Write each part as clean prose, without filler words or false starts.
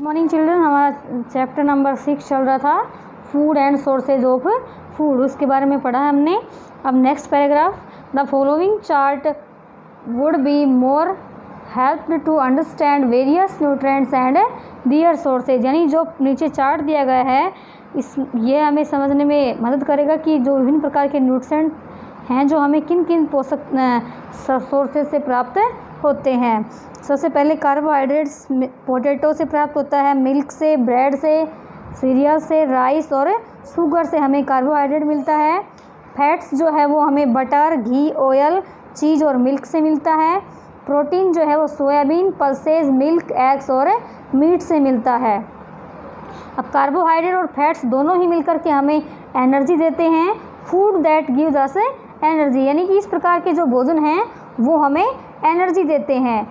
Morning children, हमारा chapter number 6 चल रहा था food and sources of food, उसके बारे में पढ़ा हमने। अब next paragraph, the following chart would be more help to understand various nutrients and their sources. यानी जो नीचे चार्ट दिया गया है ये हमें समझने में मदद करेगा कि जो विभिन्न प्रकार के न्यूट्रिएंट हैं जो हमें किन किन पोषक सोर्सेज से प्राप्त होते हैं। सबसे पहले कार्बोहाइड्रेट्स पोटैटो से प्राप्त होता है, मिल्क से, ब्रेड से, सीरियल से, राइस और शुगर से हमें कार्बोहाइड्रेट मिलता है। फैट्स जो है वो हमें बटर, घी, ऑयल, चीज़ और मिल्क से मिलता है। प्रोटीन जो है वो सोयाबीन, पल्सेस, मिल्क, एग्स और मीट से मिलता है। अब कार्बोहाइड्रेट और फैट्स दोनों ही मिलकर के हमें एनर्जी देते हैं। Food that gives us energy, यानी कि इस प्रकार के जो भोजन हैं वो हमें एनर्जी देते हैं।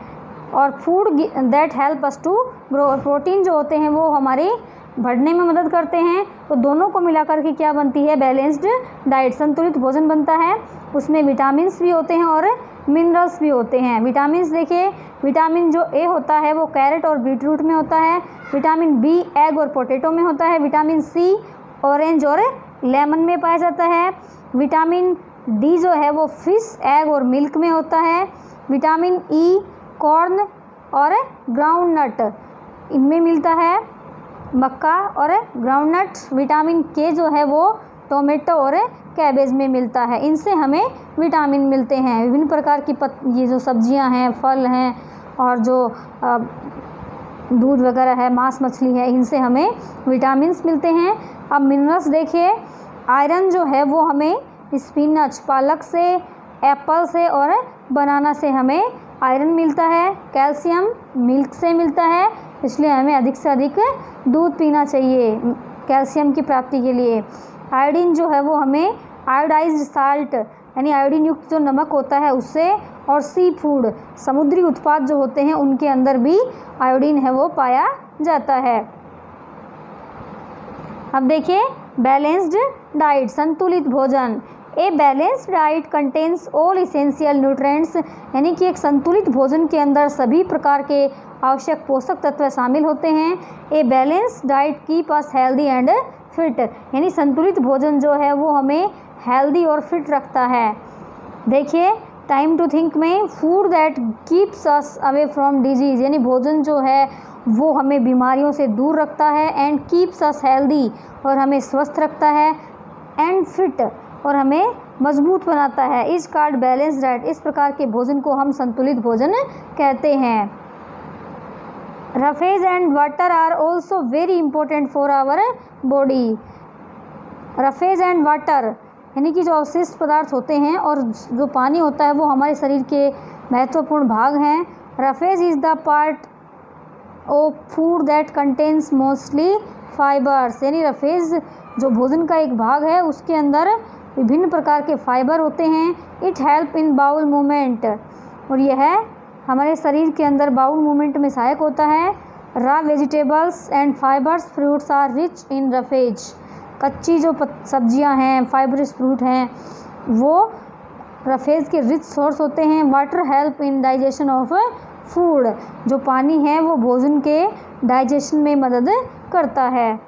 और food that help us to grow, protein जो होते हैं वो हमारे बढ़ने में मदद करते हैं। तो दोनों को मिलाकर के क्या बनती है? बैलेंस्ड डाइट, संतुलित भोजन बनता है। उसमें विटामिन्स भी होते हैं और मिनरल्स भी होते हैं। विटामिन्स देखिए, विटामिन जो ए होता है वो कैरेट और बीटरूट में होता है। विटामिन बी एग और पोटैटो में होता है। विटामिन सी ऑरेंज और लेमन में पाया जाता है। विटामिन डी जो है वो फिश, एग और मिल्क में होता है। विटामिन ई कॉर्न और ग्राउंड नट इनमें मिलता है, मक्का और ग्राउंड नट। विटामिन के जो है वो टोमेटो और कैबेज में मिलता है। इनसे हमें विटामिन मिलते हैं। विभिन्न प्रकार की ये जो सब्जियां हैं, फल हैं और जो दूध वगैरह है, मांस मछली है, इनसे हमें विटामिन्स मिलते हैं। अब मिनरल्स देखिए, आयरन जो है वो हमें स्पिनच, पालक से, एप्पल से और बनाना से हमें आयरन मिलता है। कैल्शियम मिल्क से मिलता है, इसलिए हमें अधिक से अधिक दूध पीना चाहिए कैल्शियम की प्राप्ति के लिए। आयोडीन जो है वो हमें आयोडाइज्ड साल्ट यानी आयोडीन युक्त जो नमक होता है उससे, और सी फूड समुद्री उत्पाद जो होते हैं उनके अंदर भी आयोडीन है वो पाया जाता है। अब देखिए बैलेंस्ड डाइट, संतुलित भोजन। A balanced diet contains all essential nutrients, यानी कि एक संतुलित भोजन के अंदर सभी प्रकार के आवश्यक पोषक तत्व शामिल होते हैं। A balanced diet keep us healthy and fit, यानी संतुलित भोजन जो है वो हमें हेल्दी और फिट रखता है। देखिए टाइम टू थिंक में, food that keeps us away from disease, यानी भोजन जो है वो हमें बीमारियों से दूर रखता है। एंड कीप्स अस हेल्दी, और हमें स्वस्थ रखता है। एंड फिट, और हमें मजबूत बनाता है। इस कार्ड बैलेंस डाइट, इस प्रकार के भोजन को हम संतुलित भोजन कहते हैं। Roughage and water are also very important for our body. Roughage and water यानी कि जो अवशिष्ट पदार्थ होते हैं और जो पानी होता है वो हमारे शरीर के महत्वपूर्ण भाग हैं। Roughage is the part of food that contains mostly fibres, यानी रफेज जो भोजन का एक भाग है उसके अंदर विभिन्न प्रकार के फाइबर होते हैं। It help in bowel movement, और यह हमारे शरीर के अंदर बाउल मूवमेंट में सहायक होता है। Raw vegetables and fibres fruits are rich in roughage, कच्ची जो सब्जियां हैं, फाइबरस फ्रूट हैं, वो रफेज के रिच सोर्स होते हैं। Water help in digestion of food, जो पानी है वो भोजन के डाइजेशन में मदद करता है।